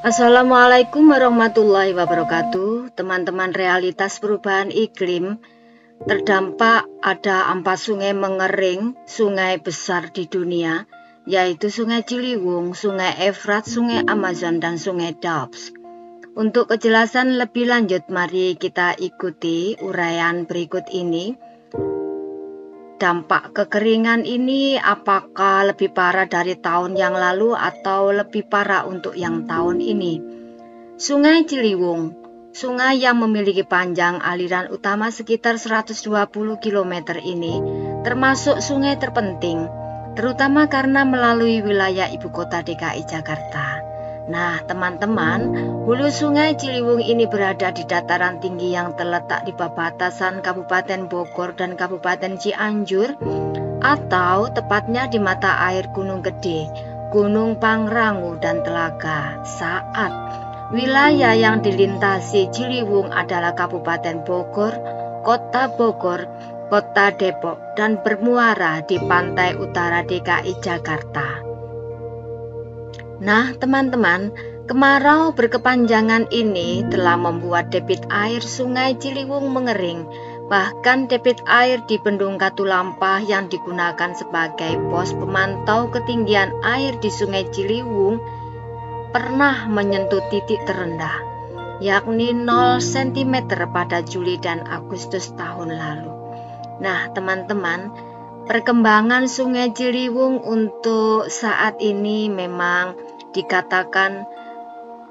Assalamualaikum warahmatullahi wabarakatuh. Teman-teman, realitas perubahan iklim terdampak ada 4 sungai mengering, sungai besar di dunia, yaitu Sungai Ciliwung, Sungai Efrat, Sungai Amazon, dan Sungai Doubs. Untuk kejelasan lebih lanjut, mari kita ikuti uraian berikut ini. Dampak kekeringan ini apakah lebih parah dari tahun yang lalu atau lebih parah untuk yang tahun ini? Sungai Ciliwung, sungai yang memiliki panjang aliran utama sekitar 120 km ini, termasuk sungai terpenting, terutama karena melalui wilayah ibu kota DKI Jakarta. Nah, teman-teman, hulu Sungai Ciliwung ini berada di dataran tinggi yang terletak di perbatasan Kabupaten Bogor dan Kabupaten Cianjur, atau tepatnya di mata air Gunung Gede, Gunung Pangrango, dan Telaga Saat. Wilayah yang dilintasi Ciliwung adalah Kabupaten Bogor, Kota Bogor, Kota Depok, dan bermuara di pantai utara DKI Jakarta. Nah, teman-teman, kemarau berkepanjangan ini telah membuat debit air Sungai Ciliwung mengering. Bahkan debit air di Bendung Katulampa yang digunakan sebagai pos pemantau ketinggian air di Sungai Ciliwung pernah menyentuh titik terendah, yakni 0 cm pada Juli dan Agustus tahun lalu. Nah, teman-teman, perkembangan Sungai Ciliwung untuk saat ini memang dikatakan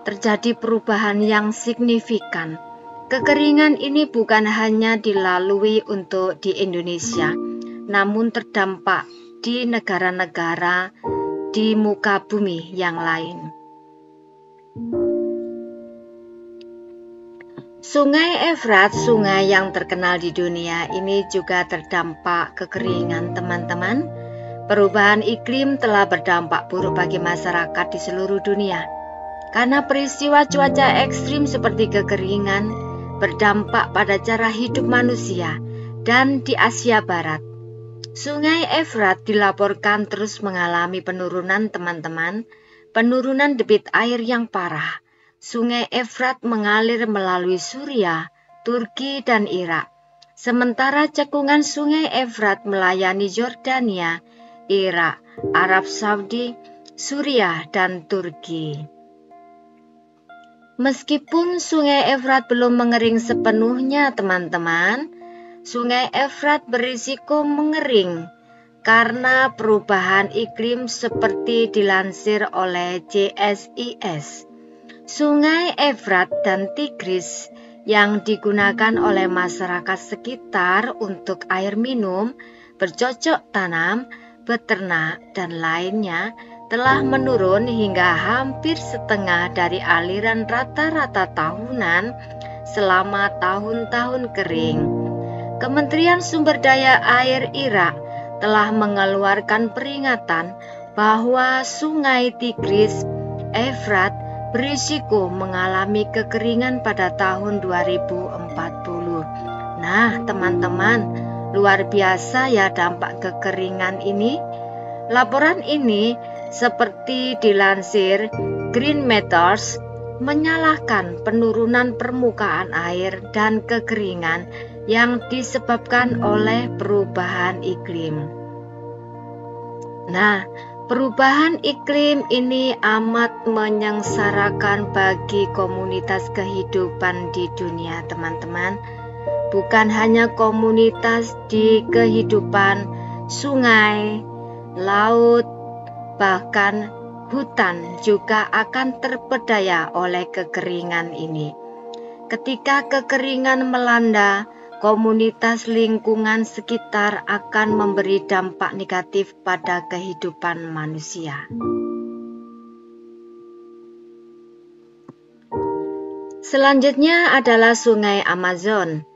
terjadi perubahan yang signifikan. Kekeringan ini bukan hanya dilalui untuk di Indonesia, namun terdampak di negara-negara di muka bumi yang lain. Sungai Efrat, sungai yang terkenal di dunia ini juga terdampak kekeringan, teman-teman. Perubahan iklim telah berdampak buruk bagi masyarakat di seluruh dunia. Karena peristiwa cuaca ekstrim seperti kekeringan berdampak pada cara hidup manusia dan di Asia Barat. Sungai Efrat dilaporkan terus mengalami penurunan, teman-teman, penurunan debit air yang parah. Sungai Efrat mengalir melalui Suriah, Turki, dan Irak. Sementara cekungan Sungai Efrat melayani Yordania, Irak, Arab Saudi, Suriah, dan Turki. Meskipun Sungai Efrat belum mengering sepenuhnya, teman-teman, Sungai Efrat berisiko mengering karena perubahan iklim seperti dilansir oleh JSIS. Sungai Efrat dan Tigris yang digunakan oleh masyarakat sekitar untuk air minum, bercocok tanam, beternak, dan lainnya telah menurun hingga hampir setengah dari aliran rata-rata tahunan selama tahun-tahun kering. Kementerian Sumber Daya Air Irak telah mengeluarkan peringatan bahwa Sungai Tigris, Efrat berisiko mengalami kekeringan pada tahun 2040. Nah, teman-teman, luar biasa ya dampak kekeringan ini. Laporan ini seperti dilansir Green Matters menyalahkan penurunan permukaan air dan kekeringan yang disebabkan oleh perubahan iklim. Nah, perubahan iklim ini amat menyengsarakan bagi komunitas kehidupan di dunia, teman-teman. Bukan hanya komunitas di kehidupan sungai, laut, bahkan hutan juga akan terpedaya oleh kekeringan ini. Ketika kekeringan melanda, komunitas lingkungan sekitar akan memberi dampak negatif pada kehidupan manusia. Selanjutnya adalah Sungai Amazon.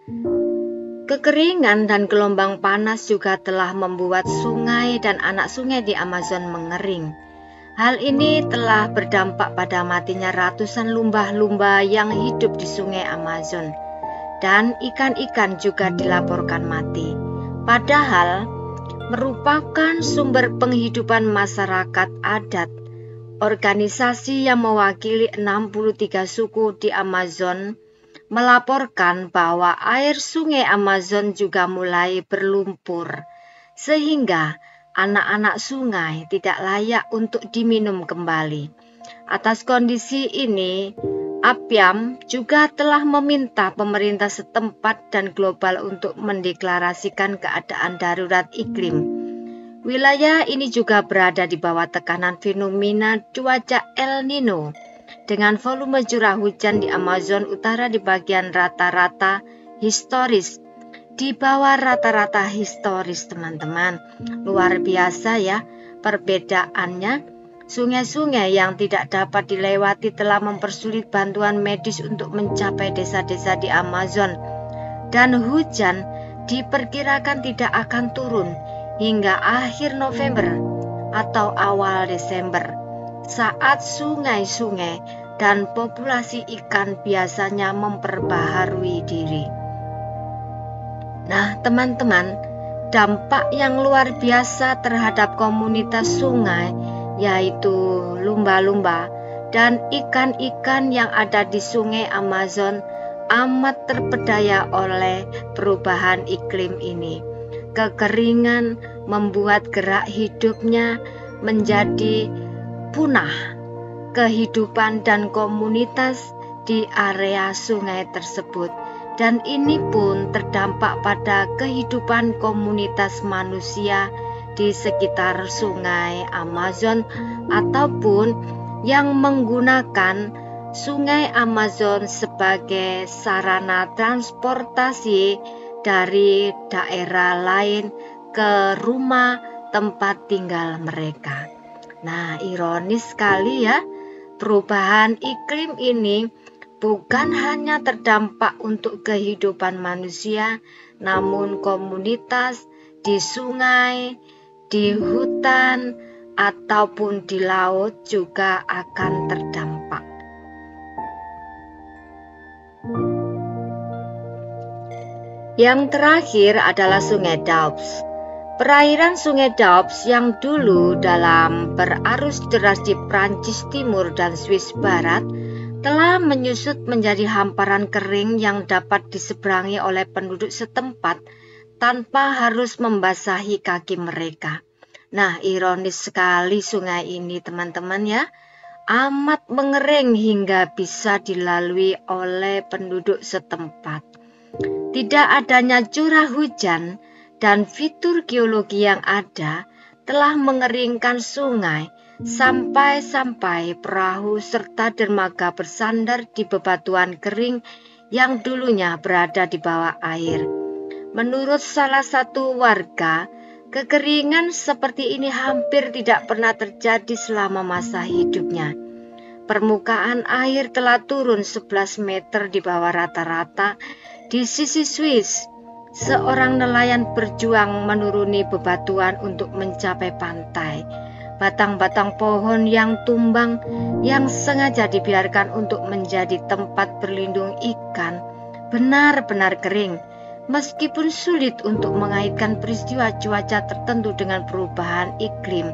Kekeringan dan gelombang panas juga telah membuat sungai dan anak sungai di Amazon mengering. Hal ini telah berdampak pada matinya ratusan lumba-lumba yang hidup di Sungai Amazon. Dan ikan-ikan juga dilaporkan mati. Padahal merupakan sumber penghidupan masyarakat adat organisasi yang mewakili 63 suku di Amazon melaporkan bahwa air sungai Amazon juga mulai berlumpur, sehingga anak-anak sungai tidak layak untuk diminum kembali. Atas kondisi ini, APIAM juga telah meminta pemerintah setempat dan global untuk mendeklarasikan keadaan darurat iklim. Wilayah ini juga berada di bawah tekanan fenomena cuaca El Nino, dengan volume curah hujan di Amazon Utara di bagian rata-rata historis, di bawah rata-rata historis, teman-teman. Luar biasa ya perbedaannya. Sungai-sungai yang tidak dapat dilewati telah mempersulit bantuan medis untuk mencapai desa-desa di Amazon, dan hujan diperkirakan tidak akan turun hingga akhir November atau awal Desember, saat sungai-sungai dan populasi ikan biasanya memperbaharui diri. Nah, teman-teman, dampak yang luar biasa terhadap komunitas sungai, yaitu lumba-lumba dan ikan-ikan yang ada di sungai Amazon, amat terpedaya oleh perubahan iklim ini. Kekeringan membuat gerak hidupnya menjadi punah. Kehidupan dan komunitas di area sungai tersebut, dan ini pun terdampak pada kehidupan komunitas manusia di sekitar sungai Amazon ataupun yang menggunakan sungai Amazon sebagai sarana transportasi dari daerah lain ke rumah tempat tinggal mereka. Nah, ironis sekali ya, perubahan iklim ini bukan hanya terdampak untuk kehidupan manusia, namun komunitas di sungai, di hutan, ataupun di laut juga akan terdampak. Yang terakhir adalah Sungai Doubs. Perairan Sungai Doubs yang dulu dalam berarus deras di Prancis Timur dan Swiss Barat telah menyusut menjadi hamparan kering yang dapat diseberangi oleh penduduk setempat tanpa harus membasahi kaki mereka. Nah, ironis sekali sungai ini, teman-teman ya, amat mengering hingga bisa dilalui oleh penduduk setempat. Tidak adanya curah hujan dan fitur geologi yang ada telah mengeringkan sungai sampai-sampai perahu serta dermaga bersandar di bebatuan kering yang dulunya berada di bawah air. Menurut salah satu warga, kekeringan seperti ini hampir tidak pernah terjadi selama masa hidupnya. Permukaan air telah turun 11 meter di bawah rata-rata di sisi Swiss. Seorang nelayan berjuang menuruni bebatuan untuk mencapai pantai. Batang-batang pohon yang tumbang yang sengaja dibiarkan untuk menjadi tempat berlindung ikan benar-benar kering. Meskipun sulit untuk mengaitkan peristiwa cuaca tertentu dengan perubahan iklim,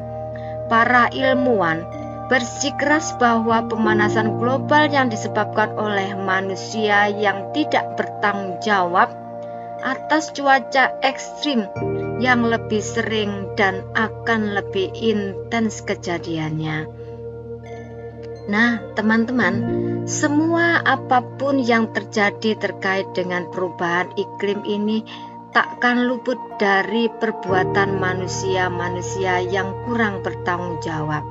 para ilmuwan bersikeras bahwa pemanasan global yang disebabkan oleh manusia yang tidak bertanggung jawab atas cuaca ekstrim yang lebih sering dan akan lebih intens kejadiannya. Nah, teman-teman, semua apapun yang terjadi terkait dengan perubahan iklim ini takkan luput dari perbuatan manusia-manusia yang kurang bertanggung jawab.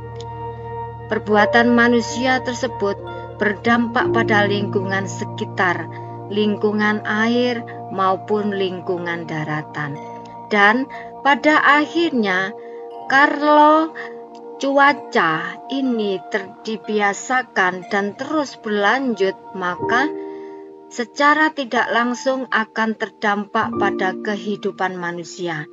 Perbuatan manusia tersebut berdampak pada lingkungan sekitar, lingkungan air maupun lingkungan daratan. Dan pada akhirnya, kalau cuaca ini dibiasakan dan terus berlanjut, maka secara tidak langsung akan terdampak pada kehidupan manusia.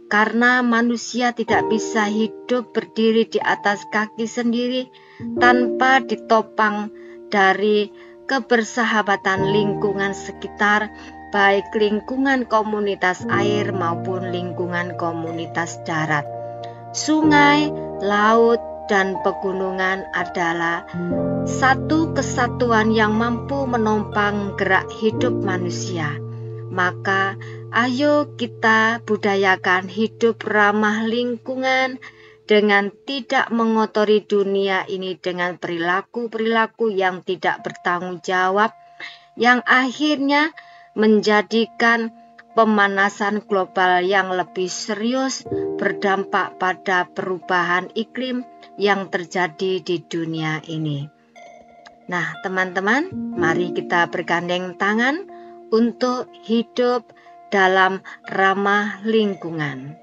Karena manusia tidak bisa hidup berdiri di atas kaki sendiri tanpa ditopang dari kebersahabatan lingkungan sekitar, baik lingkungan komunitas air maupun lingkungan komunitas darat. Sungai, laut, dan pegunungan adalah satu kesatuan yang mampu menopang gerak hidup manusia. Maka ayo kita budayakan hidup ramah lingkungan dengan tidak mengotori dunia ini dengan perilaku-perilaku yang tidak bertanggung jawab, yang akhirnya menjadikan pemanasan global yang lebih serius berdampak pada perubahan iklim yang terjadi di dunia ini. Nah, teman-teman, mari kita bergandeng tangan untuk hidup dalam ramah lingkungan.